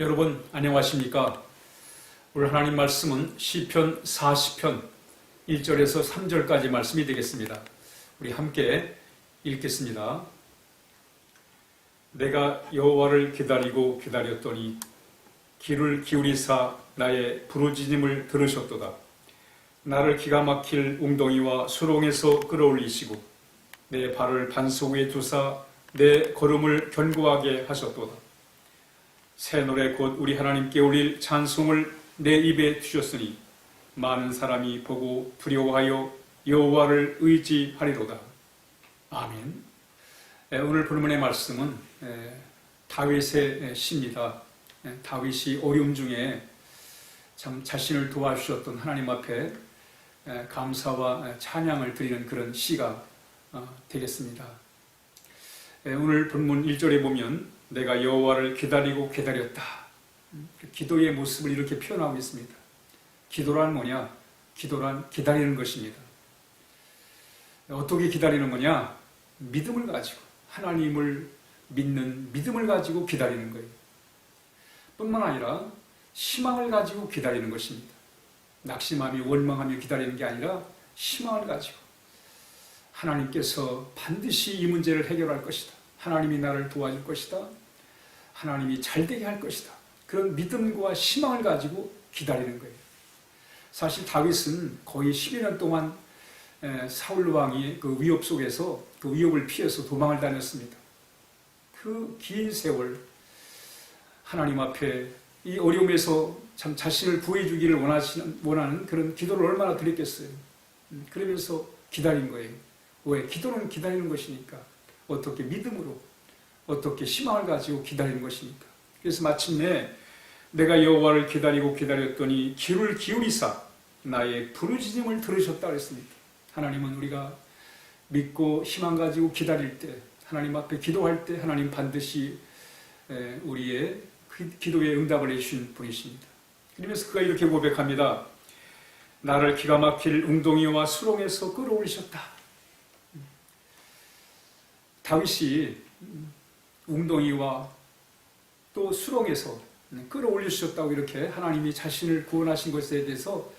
여러분 안녕하십니까? 오늘 하나님 말씀은 시편 40편 1절에서 3절까지 말씀이 되겠습니다. 우리 함께 읽겠습니다. 내가 여호와를 기다리고 기다렸더니 귀를 기울이사 나의 부르짖음을 들으셨도다. 나를 기가 막힐 웅덩이와 수렁에서 끌어올리시고 내 발을 반석 위에 두사 내 걸음을 견고하게 하셨도다. 새 노래 곧 우리 하나님께 올릴 찬송을 내 입에 주셨으니 많은 사람이 보고 두려워하여 여호와를 의지하리로다. 아멘. 오늘 본문의 말씀은 다윗의 시입니다. 다윗이 어려움 중에 참 자신을 도와주셨던 하나님 앞에 감사와 찬양을 드리는 그런 시가 되겠습니다. 오늘 본문 1절에 보면 내가 여호와를 기다리고 기다렸다. 기도의 모습을 이렇게 표현하고 있습니다. 기도란 뭐냐? 기도란 기다리는 것입니다. 어떻게 기다리는 거냐? 믿음을 가지고, 하나님을 믿는 믿음을 가지고 기다리는 거예요. 뿐만 아니라 희망을 가지고 기다리는 것입니다. 낙심하며 원망하며 기다리는 게 아니라 희망을 가지고 하나님께서 반드시 이 문제를 해결할 것이다. 하나님이 나를 도와줄 것이다. 하나님이 잘되게 할 것이다. 그런 믿음과 희망을 가지고 기다리는 거예요. 사실 다윗은 거의 12년 동안 사울 왕이 그 위협 속에서 그 위협을 피해서 도망을 다녔습니다. 그 긴 세월 하나님 앞에 이 어려움에서 참 자신을 구해주기를 원하는 그런 기도를 얼마나 드렸겠어요. 그러면서 기다린 거예요. 왜? 기도는 기다리는 것이니까. 어떻게 믿음으로, 어떻게 희망을 가지고 기다리는 것이니까. 그래서 마침내 내가 여호와를 기다리고 기다렸더니 귀를 기울이사 나의 부르짖음을 들으셨다 그랬습니다. 하나님은 우리가 믿고 희망 가지고 기다릴 때, 하나님 앞에 기도할 때 하나님 반드시 우리의 기도에 응답을 해주신 분이십니다. 그러면서 그가 이렇게 고백합니다. 나를 기가 막힐 웅덩이와 수렁에서 끌어올리셨다. 다윗이 웅덩이와 또 수렁에서 끌어올리셨다고 이렇게 하나님이 자신을 구원하신 것에 대해서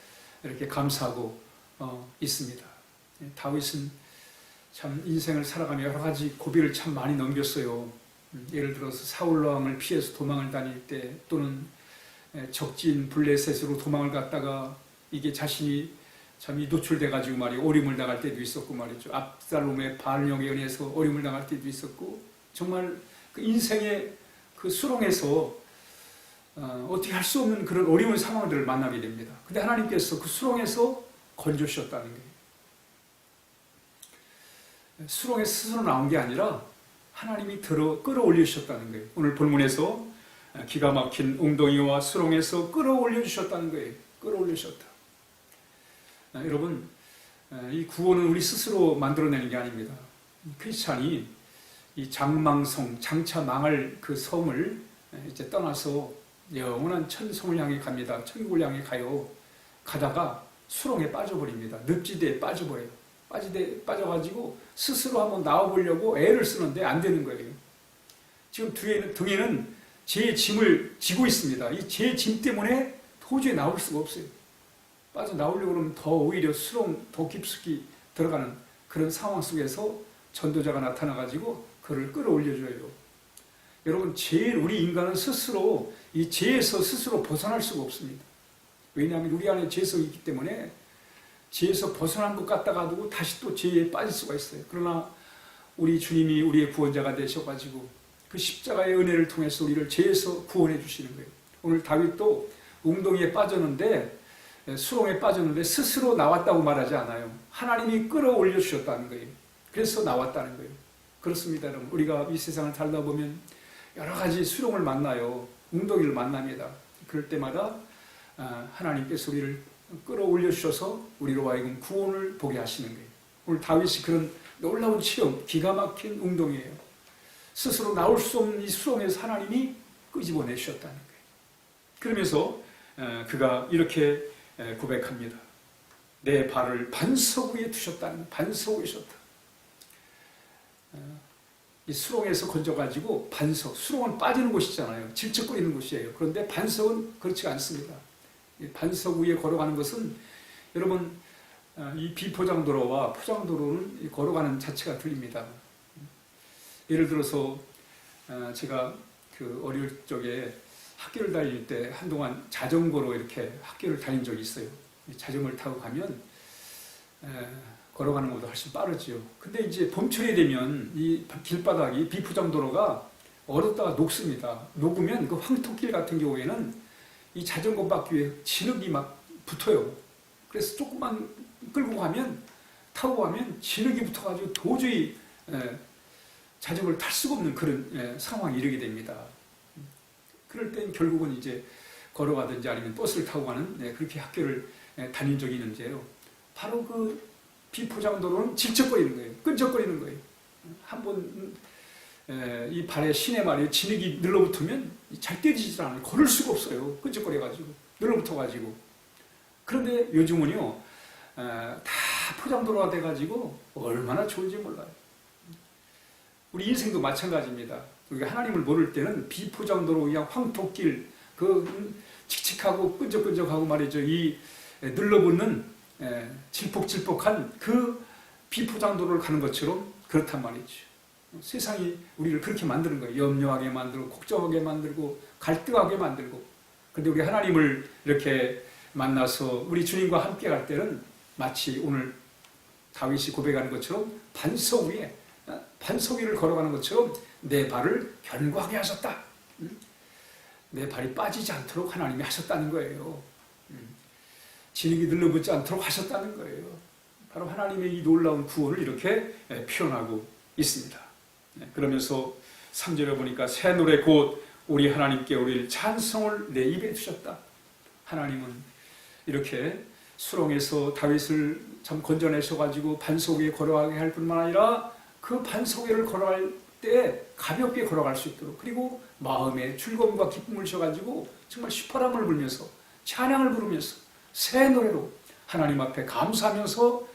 이렇게 감사하고 있습니다. 다윗은 참 인생을 살아가며 여러 가지 고비를 참 많이 넘겼어요. 예를 들어서 사울 왕을 피해서 도망을 다닐 때, 또는 적진 블레셋으로 도망을 갔다가 이게 자신이 참 노출돼가지고 말이에요. 어려움을 당할 때도 있었고 말이죠. 압살롬의 반역에 의해서 어려움을 당할 때도 있었고, 정말 그 인생의 그 수렁에서 어떻게 할 수 없는 그런 어려운 상황들을 만나게 됩니다. 근데 하나님께서 그 수렁에서 건져주셨다는 거예요. 수렁에 스스로 나온 게 아니라 하나님이 끌어올리셨다는 거예요. 오늘 본문에서 기가 막힌 웅덩이와 수렁에서 끌어올려주셨다는 거예요. 끌어올리셨다. 여러분, 이 구원은 우리 스스로 만들어내는 게 아닙니다. 크리스찬이 이 장망성, 장차 망할 그 성을 이제 떠나서 영원한 천성을 향해 갑니다. 천국을 향해 가요. 가다가 수렁에 빠져버립니다. 늪지대에 빠져버려요. 빠져가지고 스스로 한번 나와보려고 애를 쓰는데 안 되는 거예요. 지금 등에는 제 짐을 지고 있습니다. 이 제 짐 때문에 도저히 나올 수가 없어요. 빠져나오려고 그러면 더 오히려 수렁 더 깊숙이 들어가는 그런 상황 속에서 전도자가 나타나가지고 그를 끌어올려줘요. 여러분, 우리 인간은 스스로 이 죄에서 스스로 벗어날 수가 없습니다. 왜냐하면 우리 안에 죄성이 있기 때문에 죄에서 벗어난 것 같다가도 다시 또 죄에 빠질 수가 있어요. 그러나 우리 주님이 우리의 구원자가 되셔가지고 그 십자가의 은혜를 통해서 우리를 죄에서 구원해 주시는 거예요. 오늘 다윗도 웅덩이에 빠졌는데, 수렁에 빠졌는데 스스로 나왔다고 말하지 않아요. 하나님이 끌어올려 주셨다는 거예요. 그래서 나왔다는 거예요. 그렇습니다, 여러분. 우리가 이 세상을 살다 보면 여러 가지 수렁을 만나요. 웅덩이를 만납니다. 그럴 때마다 하나님께서 우리를 끌어올려 주셔서 우리로 하여금 구원을 보게 하시는 거예요. 오늘 다윗이 그런 놀라운 체험, 기가 막힌 웅덩이에요. 스스로 나올 수 없는 이 수렁에서 하나님이 끄집어내 주셨다는 거예요. 그러면서 그가 이렇게 고백합니다. 내 발을 반석 위에 두셨다는, 반석 위에 두셨다. 이 수렁에서 건져가지고 반석, 수렁은 빠지는 곳이잖아요. 질척거리는 곳이에요. 그런데 반석은 그렇지 않습니다. 이 반석 위에 걸어가는 것은 여러분 이 비포장도로와 포장도로는 걸어가는 자체가 틀립니다. 예를 들어서 제가 그 어릴 적에 학교를 다닐 때 한동안 자전거로 이렇게 학교를 다닌 적이 있어요. 자전거를 타고 가면 걸어가는 것보다 훨씬 빠르지요. 근데 이제 봄철이 되면 이 길바닥이 비포장도로가 얼었다가 녹습니다. 녹으면 그 황토길 같은 경우에는 이 자전거 바퀴에 진흙이 막 붙어요. 그래서 조금만 끌고 가면, 타고 가면 진흙이 붙어가지고 도저히 자전거를 탈 수가 없는 그런 상황에 이르게 됩니다. 그럴 땐 결국은 이제 걸어가든지 아니면 버스를 타고 가는 그렇게 학교를 다닌 적이 있는데요. 바로 그 비포장도로는 질척거리는 거예요. 끈적거리는 거예요. 한번 이 발에 시내 말에 진흙이 늘러붙으면 잘 떼지질 않아요. 걸을 수가 없어요. 끈적거려가지고 늘러붙어가지고. 그런데 요즘은요 다 포장도로가 돼가지고 얼마나 좋은지 몰라요. 우리 인생도 마찬가지입니다. 우리가 하나님을 모를 때는 비포장도로 그냥 황토길 그 칙칙하고 끈적끈적하고 말이죠. 이 늘러붙는 질퍽질퍽한 그 비포장도로를 가는 것처럼 그렇단 말이죠. 세상이 우리를 그렇게 만드는 거예요. 염려하게 만들고 걱정하게 만들고 갈등하게 만들고. 그런데 우리 하나님을 이렇게 만나서 우리 주님과 함께 갈 때는 마치 오늘 다윗이 고백하는 것처럼 반석 위를 걸어가는 것처럼 내 발을 견고하게 하셨다. 내 발이 빠지지 않도록 하나님이 하셨다는 거예요. 진흙이 늘러붙지 않도록 하셨다는 거예요. 바로 하나님의 이 놀라운 구원을 이렇게 표현하고 있습니다. 그러면서 3절에 보니까 새 노래 곧 우리 하나님께 우리를 찬송을 내 입에 주셨다. 하나님은 이렇게 수렁에서 다윗을 참 건져내셔가지고 반석 위에 걸어가게 할 뿐만 아니라 그 반석 위를 걸어갈 때 가볍게 걸어갈 수 있도록, 그리고 마음에 즐거움과 기쁨을 주셔가지고 정말 휘파람을 불면서 찬양을 부르면서 새 노래로 하나님 앞에 감사하면서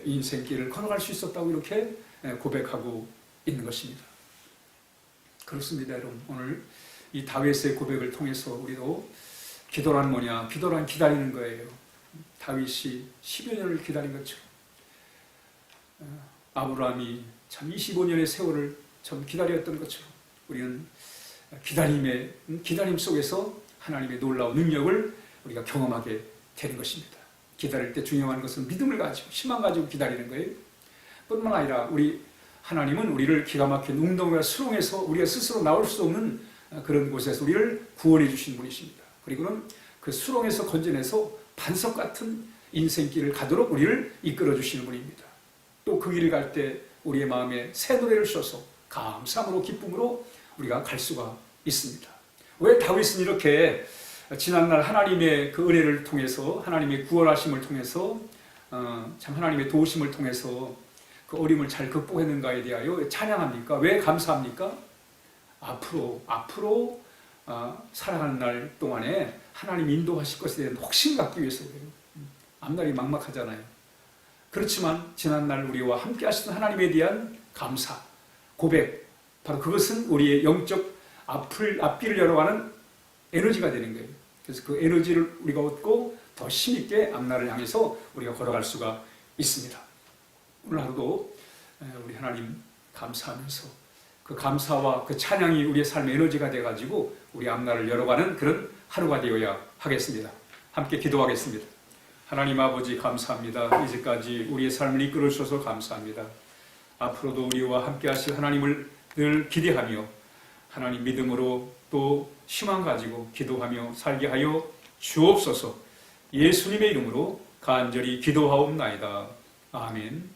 인생길을 걸어갈 수 있었다고 이렇게 고백하고 있는 것입니다. 그렇습니다, 여러분. 오늘 이 다윗의 고백을 통해서 우리도 기도란 뭐냐? 기도란 기다리는 거예요. 다윗이 10여 년을 기다린 것처럼 아브라함이 참 25년의 세월을 참 기다렸던 것처럼 우리는 기다림 속에서 하나님의 놀라운 능력을 우리가 경험하게 되는 것입니다. 기다릴 때 중요한 것은 믿음을 가지고 희망 가지고 기다리는 거예요. 뿐만 아니라 우리 하나님은 우리를 기가 막힌 웅덩이와 수렁에서 우리가 스스로 나올 수 없는 그런 곳에서 우리를 구원해 주신 분이십니다. 그리고는 그 수렁에서 건져내서 반석 같은 인생길을 가도록 우리를 이끌어 주시는 분입니다. 또 그 길을 갈 때 우리의 마음에 새 노래를 주셔서 감사함으로 기쁨으로 우리가 갈 수가 있습니다. 왜 다윗은 이렇게 지난날 하나님의 그 은혜를 통해서 하나님의 구원하심을 통해서 참 하나님의 도우심을 통해서 그 어려움을 잘 극복했는가에 대하여 찬양합니까? 왜 감사합니까? 앞으로 살아가는 날 동안에 하나님 인도하실 것에 대한 확신 갖기 위해서 그래요. 앞날이 막막하잖아요. 그렇지만 지난날 우리와 함께 하시던 하나님에 대한 감사, 고백, 바로 그것은 우리의 영적 앞길을 열어가는 에너지가 되는 거예요. 그래서 그 에너지를 우리가 얻고 더 힘있게 앞날을 향해서 우리가 걸어갈 수가 있습니다. 오늘 하루도 우리 하나님 감사하면서 그 감사와 그 찬양이 우리의 삶의 에너지가 돼가지고 우리 앞날을 열어가는 그런 하루가 되어야 하겠습니다. 함께 기도하겠습니다. 하나님 아버지 감사합니다. 이제까지 우리의 삶을 이끌어 주셔서 감사합니다. 앞으로도 우리와 함께 하실 하나님을 늘 기대하며 하나님 믿음으로 또 희망 가지고 기도하며 살게 하여 주옵소서. 예수님의 이름으로 간절히 기도하옵나이다. 아멘.